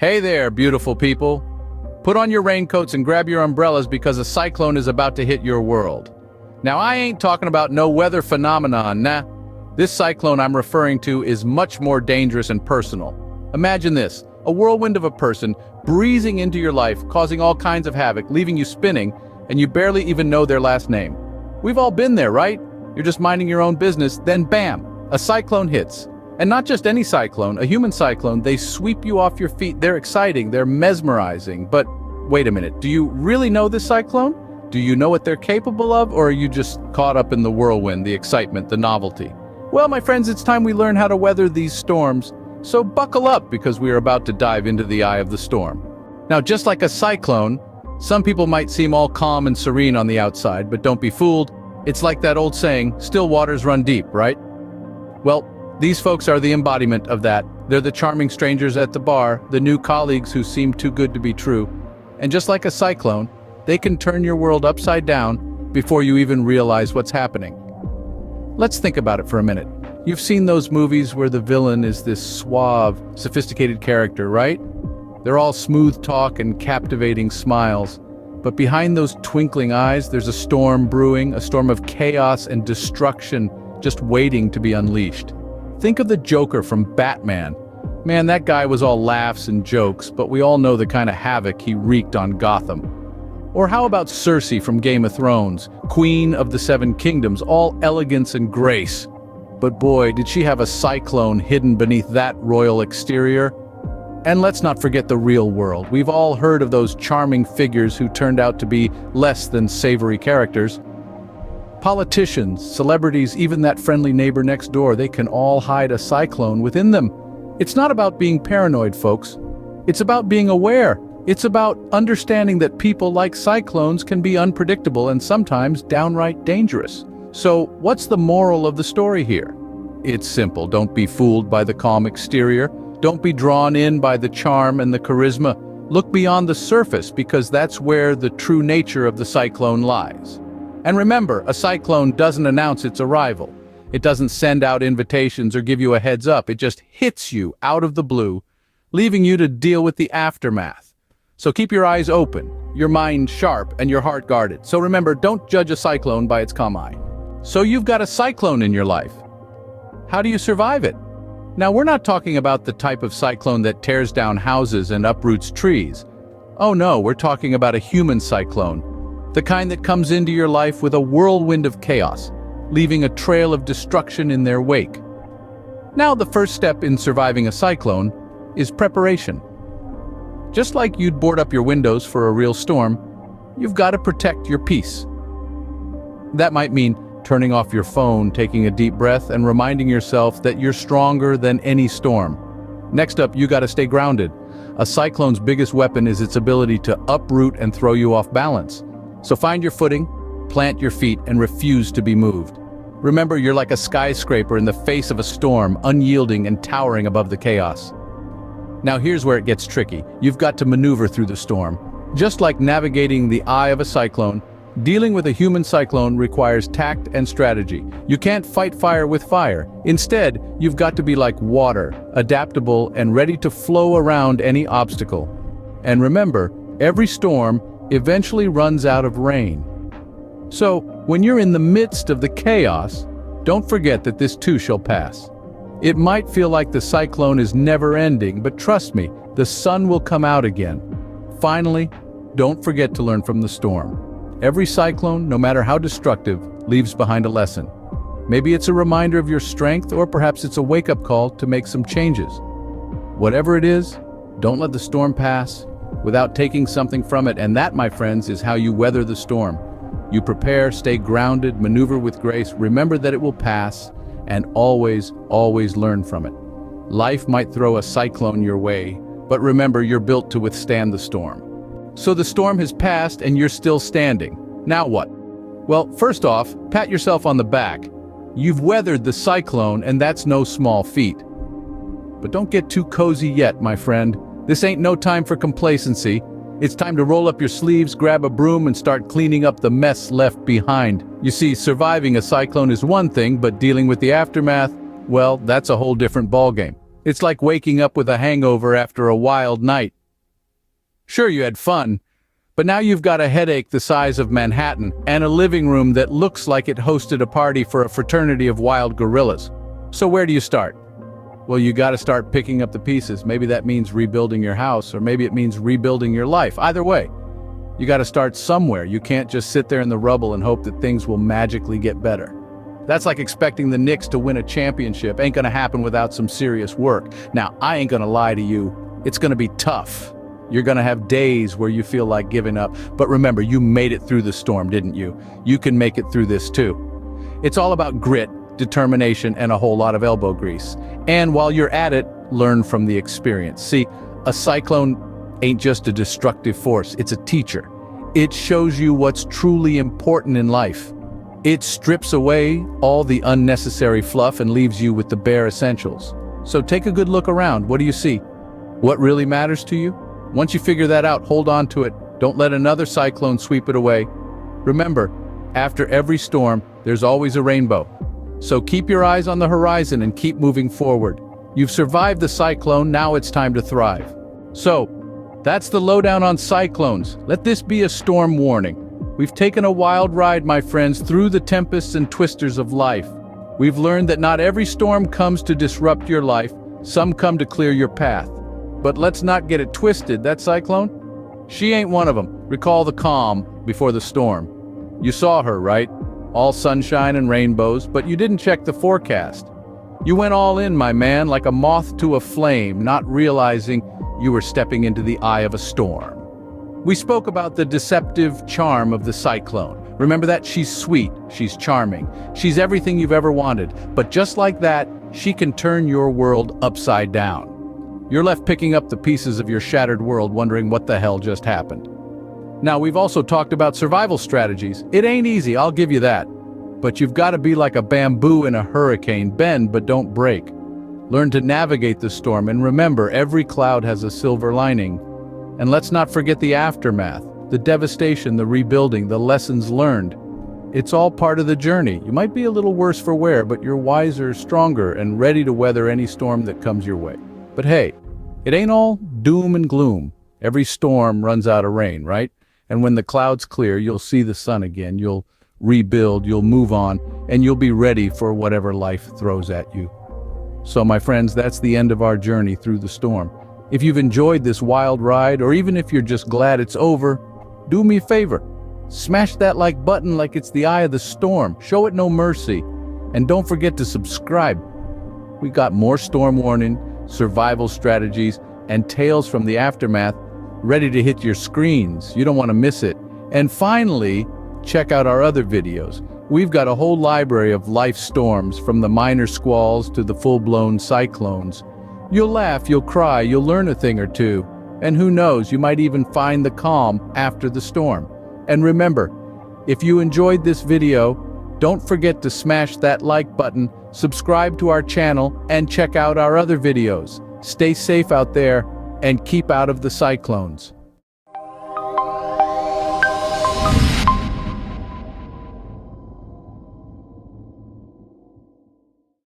Hey there, beautiful people. Put on your raincoats and grab your umbrellas because a cyclone is about to hit your world. Now, I ain't talking about no weather phenomenon, nah. This cyclone I'm referring to is much more dangerous and personal. Imagine this, a whirlwind of a person breezing into your life, causing all kinds of havoc, leaving you spinning, and you barely even know their last name. We've all been there, right? You're just minding your own business, then bam, a cyclone hits. And not just any cyclone, a human cyclone. They sweep you off your feet. They're exciting, they're mesmerizing. But wait a minute, do you really know this cyclone? Do you know what they're capable of, or are you just caught up in the whirlwind, the excitement, the novelty? Well, my friends, it's time we learn how to weather these storms. So buckle up, because we are about to dive into the eye of the storm. Now, just like a cyclone, some people might seem all calm and serene on the outside, but don't be fooled. It's like that old saying, still waters run deep, right? Well, these folks are the embodiment of that. They're the charming strangers at the bar, the new colleagues who seem too good to be true. And just like a cyclone, they can turn your world upside down before you even realize what's happening. Let's think about it for a minute. You've seen those movies where the villain is this suave, sophisticated character, right? They're all smooth talk and captivating smiles. But behind those twinkling eyes, there's a storm brewing, a storm of chaos and destruction just waiting to be unleashed. Think of the Joker from Batman. Man, that guy was all laughs and jokes, but we all know the kind of havoc he wreaked on Gotham. Or how about Cersei from Game of Thrones, Queen of the Seven Kingdoms, all elegance and grace. But boy, did she have a cyclone hidden beneath that royal exterior. And let's not forget the real world. We've all heard of those charming figures who turned out to be less than savory characters. Politicians, celebrities, even that friendly neighbor next door, they can all hide a cyclone within them. It's not about being paranoid, folks. It's about being aware. It's about understanding that people like cyclones can be unpredictable and sometimes downright dangerous. So, what's the moral of the story here? It's simple. Don't be fooled by the calm exterior. Don't be drawn in by the charm and the charisma. Look beyond the surface, because that's where the true nature of the cyclone lies. And remember, a cyclone doesn't announce its arrival. It doesn't send out invitations or give you a heads up. It just hits you out of the blue, leaving you to deal with the aftermath. So keep your eyes open, your mind sharp, and your heart guarded. So remember, don't judge a cyclone by its calm eye. So you've got a cyclone in your life. How do you survive it? Now, we're not talking about the type of cyclone that tears down houses and uproots trees. Oh no, we're talking about a human cyclone. The kind that comes into your life with a whirlwind of chaos, leaving a trail of destruction in their wake. Now, the first step in surviving a cyclone is preparation. Just like you'd board up your windows for a real storm, you've got to protect your peace. That might mean turning off your phone, taking a deep breath, and reminding yourself that you're stronger than any storm. Next up, you got to stay grounded. A cyclone's biggest weapon is its ability to uproot and throw you off balance. So find your footing, plant your feet, and refuse to be moved. Remember, you're like a skyscraper in the face of a storm, unyielding and towering above the chaos. Now here's where it gets tricky. You've got to maneuver through the storm. Just like navigating the eye of a cyclone, dealing with a human cyclone requires tact and strategy. You can't fight fire with fire. Instead, you've got to be like water, adaptable and ready to flow around any obstacle. And remember, every storm eventually runs out of rain. So, when you're in the midst of the chaos, don't forget that this too shall pass. It might feel like the cyclone is never ending, but trust me, the sun will come out again. Finally, don't forget to learn from the storm. Every cyclone, no matter how destructive, leaves behind a lesson. Maybe it's a reminder of your strength, or perhaps it's a wake-up call to make some changes. Whatever it is, don't let the storm pass without taking something from it, and that, my friends, is how you weather the storm. You prepare, stay grounded, maneuver with grace, remember that it will pass, and always, always learn from it. Life might throw a cyclone your way, but remember, you're built to withstand the storm. So the storm has passed and you're still standing. Now what? Well, first off, pat yourself on the back. You've weathered the cyclone, and that's no small feat. But don't get too cozy yet, my friend. This ain't no time for complacency. It's time to roll up your sleeves, grab a broom, and start cleaning up the mess left behind. You see, surviving a cyclone is one thing, but dealing with the aftermath, well, that's a whole different ballgame. It's like waking up with a hangover after a wild night. Sure, you had fun, but now you've got a headache the size of Manhattan and a living room that looks like it hosted a party for a fraternity of wild gorillas. So where do you start? Well, you got to start picking up the pieces. Maybe that means rebuilding your house, or maybe it means rebuilding your life. Either way, you got to start somewhere. You can't just sit there in the rubble and hope that things will magically get better. That's like expecting the Knicks to win a championship. Ain't gonna happen without some serious work. Now, I ain't gonna lie to you. It's gonna be tough. You're gonna have days where you feel like giving up. But remember, you made it through the storm, didn't you? You can make it through this too. It's all about grit, determination, and a whole lot of elbow grease. And while you're at it, learn from the experience. See, a cyclone ain't just a destructive force, it's a teacher. It shows you what's truly important in life. It strips away all the unnecessary fluff and leaves you with the bare essentials. So take a good look around. What do you see? What really matters to you? Once you figure that out, hold on to it. Don't let another cyclone sweep it away. Remember, after every storm, there's always a rainbow. So keep your eyes on the horizon and keep moving forward. You've survived the cyclone, now it's time to thrive. So, that's the lowdown on cyclones. Let this be a storm warning. We've taken a wild ride, my friends, through the tempests and twisters of life. We've learned that not every storm comes to disrupt your life. Some come to clear your path. But let's not get it twisted. That cyclone? She ain't one of them. Recall the calm before the storm. You saw her, right? All sunshine and rainbows, but you didn't check the forecast. You went all in, my man, like a moth to a flame, not realizing you were stepping into the eye of a storm. We spoke about the deceptive charm of the cyclone. Remember that? She's sweet, she's charming, she's everything you've ever wanted. But just like that, she can turn your world upside down. You're left picking up the pieces of your shattered world, wondering what the hell just happened. Now, we've also talked about survival strategies. It ain't easy, I'll give you that. But you've got to be like a bamboo in a hurricane, bend but don't break. Learn to navigate the storm, and remember, every cloud has a silver lining. And let's not forget the aftermath, the devastation, the rebuilding, the lessons learned. It's all part of the journey. You might be a little worse for wear, but you're wiser, stronger, and ready to weather any storm that comes your way. But hey, it ain't all doom and gloom. Every storm runs out of rain, right? And when the clouds clear, you'll see the sun again. You'll rebuild, you'll move on, and you'll be ready for whatever life throws at you. So, my friends, that's the end of our journey through the storm. If you've enjoyed this wild ride, or even if you're just glad it's over, do me a favor. Smash that like button like it's the eye of the storm. Show it no mercy. And don't forget to subscribe. We got more storm warning, survival strategies, and tales from the aftermath ready to hit your screens. You don't want to miss it. And finally, check out our other videos. We've got a whole library of life storms, from the minor squalls to the full-blown cyclones. You'll laugh, you'll cry, you'll learn a thing or two. And who knows, you might even find the calm after the storm. And remember, if you enjoyed this video, don't forget to smash that like button, subscribe to our channel, and check out our other videos. Stay safe out there and keep out of the cyclones.